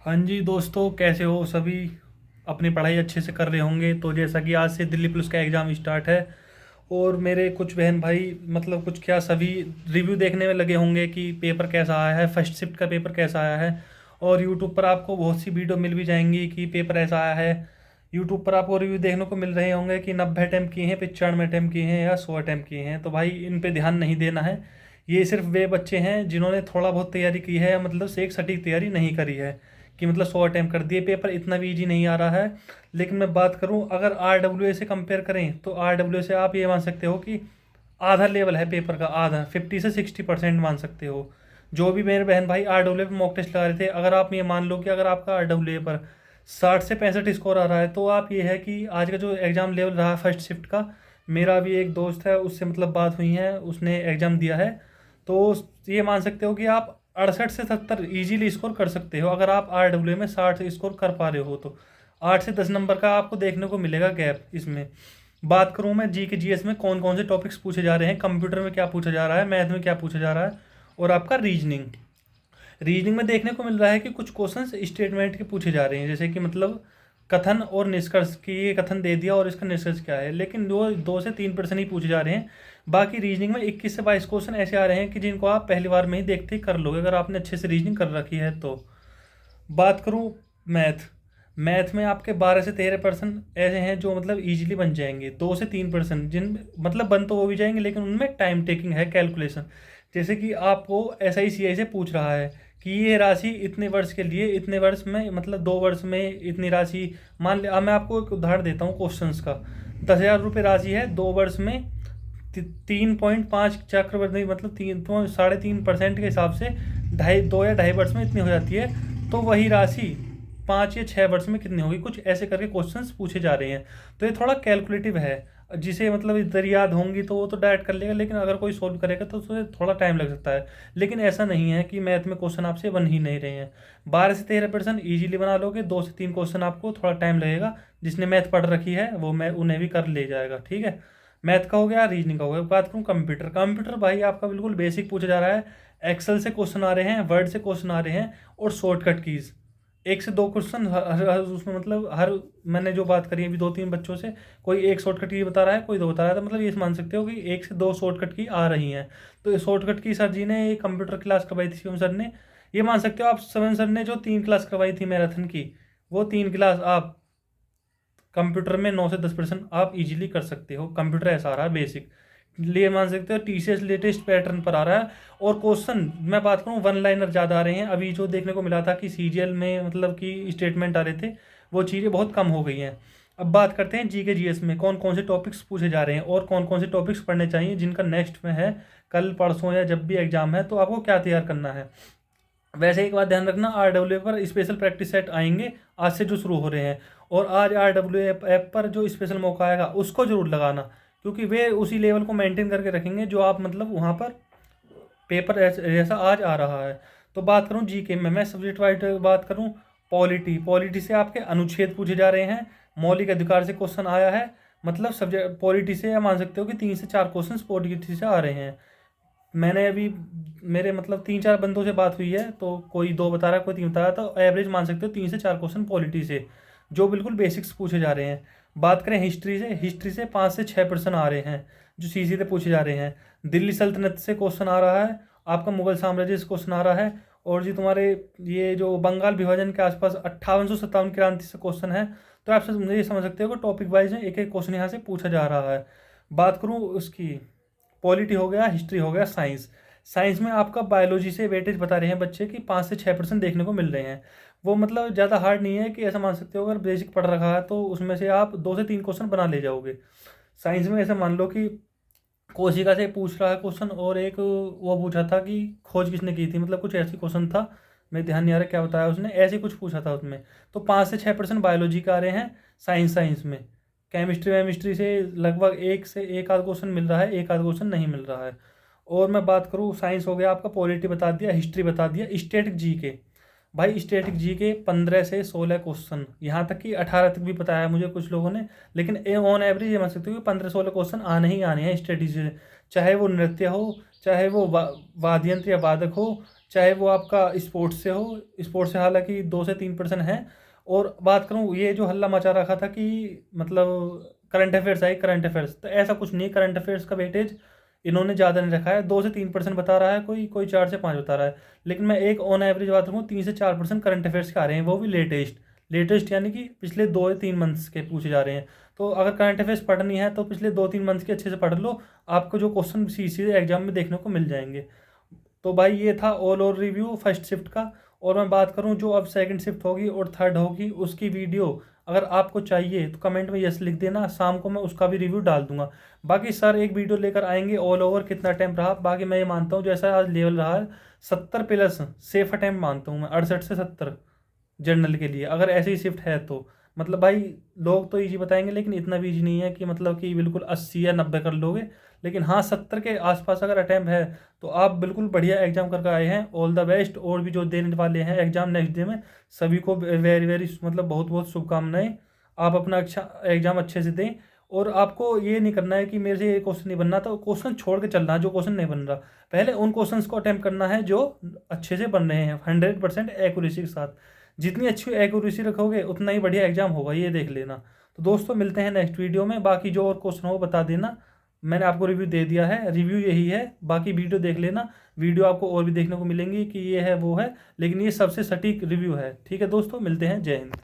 हाँ जी दोस्तों, कैसे हो सभी। अपनी पढ़ाई अच्छे से कर रहे होंगे। तो जैसा कि आज से दिल्ली पुलिस का एग्ज़ाम स्टार्ट है और मेरे कुछ बहन भाई मतलब कुछ क्या सभी रिव्यू देखने में लगे होंगे कि पेपर कैसा आया है, फर्स्ट शिफ्ट का पेपर कैसा आया है। और यूट्यूब पर आपको बहुत सी वीडियो मिल भी जाएंगी कि पेपर ऐसा आया है। यूट्यूब पर आपको रिव्यू देखने को मिल रहे होंगे कि 90 अटैम्प्ट किए हैं, 95 अटैम्प्ट किए हैं या 100 अटैम्प्ट किए हैं। तो भाई इन पे ध्यान नहीं देना है। ये सिर्फ वे बच्चे हैं जिन्होंने थोड़ा बहुत तैयारी की है, मतलब से एक सटीक तैयारी नहीं करी है कि मतलब 100 अटैम्प्ट कर दिए। पेपर इतना भी ईजी नहीं आ रहा है। लेकिन मैं बात करूं, अगर RWA से कंपेयर करें तो RWA से आप ये मान सकते हो कि आधा लेवल है पेपर का, आधा 50 से 60% मान सकते हो। जो भी मेरे बहन भाई RWA पर मॉक टेस्ट लगा रहे थे, अगर आप ये मान लो कि अगर आपका RWA पर 60 से 65 स्कोर आ रहा है, तो आप ये है कि आज का जो एग्ज़ाम लेवल रहा फर्स्ट शिफ्ट का, मेरा भी एक दोस्त है उससे मतलब बात हुई है, उसने एग्ज़ाम दिया है। तो ये मान सकते हो कि आप 68 से 70 इजीली स्कोर कर सकते हो अगर आप RWA में 60 स्कोर कर पा रहे हो तो। 8 से 10 नंबर का आपको देखने को मिलेगा गैप इसमें। बात करूं मैं जी के GS में कौन कौन से टॉपिक्स पूछे जा रहे हैं, कंप्यूटर में क्या पूछा जा रहा है, मैथ में क्या पूछा जा रहा है, और आपका रीजनिंग। रीजनिंग में देखने को मिल रहा है कि कुछ क्वेश्चंस स्टेटमेंट के पूछे जा रहे हैं, जैसे कि मतलब कथन और निष्कर्ष कि ये कथन दे दिया और इसका निष्कर्ष क्या है, लेकिन वो 2 से 3% ही पूछे जा रहे हैं। बाकी रीजनिंग में 21 से 22 क्वेश्चन ऐसे आ रहे हैं कि जिनको आप पहली बार में ही देखते ही कर लोगे अगर आपने अच्छे से रीजनिंग कर रखी है तो। बात करूं मैथ, मैथ में आपके 12 से 13% ऐसे हैं जो मतलब इजीली बन जाएंगे। 2 से 3% जिन मतलब बन तो वो भी जाएंगे, लेकिन उनमें टाइम टेकिंग है कैलकुलेशन। जैसे कि आपको SICI से पूछ रहा है कि ये राशि इतने वर्ष के लिए, इतने वर्ष में मतलब 2 वर्ष में इतनी राशि। मान लिया, अब मैं आपको एक उदाहरण देता हूँ क्वेश्चंस का। 10,000 रुपये राशि है, 2 वर्ष में 3.5 चक्रवृद्धि मतलब 3.5% के हिसाब से 2 या 2.5 वर्ष में इतनी हो जाती है। तो वही राशि 5 या 6 वर्ष में कितनी होगी, कुछ ऐसे करके क्वेश्चंस पूछे जा रहे हैं। तो ये थोड़ा कैलकुलेटिव है। जिसे मतलब इधर याद होंगी तो वो तो डायरेक्ट कर लेगा, लेकिन अगर कोई सोल्व करेगा तो उसे थोड़ा टाइम लग सकता है। लेकिन ऐसा नहीं है कि मैथ में क्वेश्चन आपसे बन ही नहीं रहे हैं। 12 से 13% ईजिली बना लोगे, 2 से 3 क्वेश्चन आपको थोड़ा टाइम लगेगा। जिसने मैथ पढ़ रखी है वो मैं उन्हें भी कर ले जाएगा, ठीक है। मैथ का हो गया, रीजनिंग का हो गया। बात करूँ कंप्यूटर, कंप्यूटर भाई आपका बिल्कुल बेसिक पूछा जा रहा है। एक्सेल से क्वेश्चन आ रहे हैं, वर्ड से क्वेश्चन आ रहे हैं, और शॉर्टकट कीज़ 1 से 2 क्वेश्चन उसमें मतलब हर, मैंने जो बात करी अभी 2-3 बच्चों से, कोई एक शॉर्टकट की बता रहा है, कोई दो बता रहा था, मतलब ये मान सकते हो कि 1 से 2 शॉर्टकट की आ रही हैं। तो ये शॉर्टकट की सर जी ने ये कंप्यूटर क्लास करवाई थी शिवम सर ने। ये मान सकते हो आप शिवम सर ने जो 3 क्लास करवाई थी मैराथन की, वो 3 क्लास आप कंप्यूटर में 9 से 10% आप इजीली कर सकते हो। कंप्यूटर ऐसा आ रहा है बेसिक, लिए मान सकते हो TCS लेटेस्ट पैटर्न पर आ रहा है। और क्वेश्चन मैं बात करूँ, वन लाइनर ज़्यादा आ रहे हैं। अभी जो देखने को मिला था कि CGL में मतलब कि स्टेटमेंट आ रहे थे, वो चीज़ें बहुत कम हो गई हैं। अब बात करते हैं जी के GS में कौन कौन से टॉपिक्स पूछे जा रहे हैं और कौन कौन से टॉपिक्स पढ़ने चाहिए जिनका नेक्स्ट में है, कल परसों या जब भी एग्जाम है तो आपको क्या तैयार करना है। वैसे एक बात ध्यान रखना, RWA पर स्पेशल प्रैक्टिस सेट आएंगे आज से जो शुरू हो रहे हैं। और आज RWA ऐप पर जो स्पेशल मौका आएगा उसको जरूर लगाना, क्योंकि वे उसी लेवल को मेंटेन करके रखेंगे जो आप मतलब वहाँ पर पेपर जैसा आज आ रहा है। तो बात करूँ GK में, मैं सब्जेक्ट वाइज बात करूँ, पॉलिटी, पॉलिटी से आपके अनुच्छेद पूछे जा रहे हैं। मौलिक अधिकार से क्वेश्चन आया है, मतलब सब्जेक्ट पॉलिटी से आप मान सकते हो कि 3 से 4 क्वेश्चन पॉलिटी से आ रहे हैं। मैंने अभी मेरे मतलब 3-4 बंदों से बात हुई है, तो कोई दो बता रहा है, कोई तीन बता रहा है, तो एवरेज मान सकते हो 3 से 4 क्वेश्चन पॉलिटी से, जो बिल्कुल बेसिक्स पूछे जा रहे हैं। बात करें हिस्ट्री से, हिस्ट्री से 5 से 6 प्रश्न आ रहे हैं जो सीधे से पूछे जा रहे हैं। दिल्ली सल्तनत से क्वेश्चन आ रहा है, आपका मुगल साम्राज्य से क्वेश्चन आ रहा है, और जी तुम्हारे ये जो बंगाल विभाजन के आसपास 5857 क्रांति से क्वेश्चन है। तो आप मुझे ये समझ सकते हो कि टॉपिक वाइज में एक एक क्वेश्चन यहाँ से पूछा जा रहा है। बात करूँ उसकी, पॉलिटी हो गया, हिस्ट्री हो गया, साइंस। साइंस में आपका बायोलॉजी से वेटेज बता रहे हैं बच्चे कि 5 से 6% देखने को मिल रहे हैं। वो मतलब ज़्यादा हार्ड नहीं है कि ऐसा मान सकते हो, अगर बेसिक पढ़ रखा है तो उसमें से आप 2 से 3 क्वेश्चन बना ले जाओगे। साइंस में ऐसा मान लो कि कोशिका से पूछ रहा है क्वेश्चन, और एक वो पूछा था कि खोज किसने की थी, मतलब कुछ ऐसी क्वेश्चन था, मेरे ध्यान नहीं आ रहा क्या बताया उसने, ऐसे कुछ पूछा था उसमें। तो 5 से 6% बायोलॉजी का आ रहे हैं साइंस में। केमिस्ट्री वेमिस्ट्री से लगभग 1 से 1 आध क्वेश्चन मिल रहा है, 1 आध क्वेश्चन नहीं मिल रहा है। और मैं बात करूँ, साइंस हो गया आपका, पॉलिटी बता दिया, हिस्ट्री बता दिया, स्टैटिक GK। भाई स्टैटिक GK 15 से 16 क्वेश्चन, यहाँ तक कि 18 तक भी बताया मुझे कुछ लोगों ने। लेकिन ऑन एवरेज ये मान सकते हो कि 15-16 क्वेश्चन आने ही आने हैं स्टैटिक से। चाहे वो नृत्य हो, चाहे वो वाद्य यंत्र या वादक हो, चाहे वो आपका स्पोर्ट्स से हो। स्पोर्ट्स से हालांकि 2 से 3% है। और बात करूँ, ये जो हल्ला मचा रखा था कि मतलब करंट अफेयर्स आई, करंट अफेयर्स, तो ऐसा कुछ नहीं है। करंट अफेयर्स का वेटेज इन्होंने ज़्यादा नहीं रखा है। 2 से 3% बता रहा है, कोई कोई 4 से 5 बता रहा है। लेकिन मैं एक ऑन एवरेज बात करूँ, 3 से 4% करंट अफेयर्स के आ रहे हैं, वो भी लेटेस्ट। लेटेस्ट यानी कि पिछले 2 या 3 मंथ्स के पूछे जा रहे हैं। तो अगर करंट अफेयर्स पढ़नी है तो पिछले 2-3 मंथ्स के अच्छे से पढ़ लो। आपको जो क्वेश्चन सीधे एग्जाम में देखने को मिल जाएंगे। तो भाई ये था all over review first shift का। और मैं बात करूं जो अब सेकंड शिफ्ट होगी और थर्ड होगी, उसकी वीडियो अगर आपको चाहिए तो कमेंट में यस लिख देना, शाम को मैं उसका भी रिव्यू डाल दूंगा। बाकी सर एक वीडियो लेकर आएंगे ऑल ओवर कितना अटैम्प्ट रहा। बाकी मैं ये मानता हूँ जैसा आज लेवल रहा है, 70+ सेफ अटैम्प्ट मानता हूँ मैं, 68 से 70 जनरल के लिए अगर ऐसी शिफ्ट है तो। मतलब भाई लोग तो इजी बताएंगे, लेकिन इतना भी इजी नहीं है कि मतलब कि बिल्कुल 80 या 90 कर लोगे। लेकिन हाँ, 70 के आसपास अगर अटैम्प्ट है तो आप बिल्कुल बढ़िया एग्जाम करके आए हैं। All the best. और भी जो देने वाले हैं एग्जाम नेक्स्ट डे में, सभी को वेरी वेरी मतलब बहुत बहुत शुभकामनाएं। आप अपना अच्छा एग्जाम अच्छे से दें। और आपको ये नहीं करना है कि मेरे से ये क्वेश्चन नहीं बनना, तो क्वेश्चन छोड़ के चलना है जो क्वेश्चन नहीं बन रहा। पहले उन क्वेश्चंस को अटेम्प्ट करना है जो अच्छे से बन रहे हैं 100% एक्यूरेसी के साथ। जितनी अच्छी एक्यूरेसी रखोगे उतना ही बढ़िया एग्जाम होगा, ये देख लेना। तो दोस्तों मिलते हैं नेक्स्ट वीडियो में। बाकी जो और क्वेश्चन हो बता देना, मैंने आपको रिव्यू दे दिया है। रिव्यू यही है, बाकी वीडियो देख लेना। वीडियो आपको और भी देखने को मिलेंगी कि ये है वो है, लेकिन ये सबसे सटीक रिव्यू है। ठीक है दोस्तों, मिलते हैं। जय हिंद।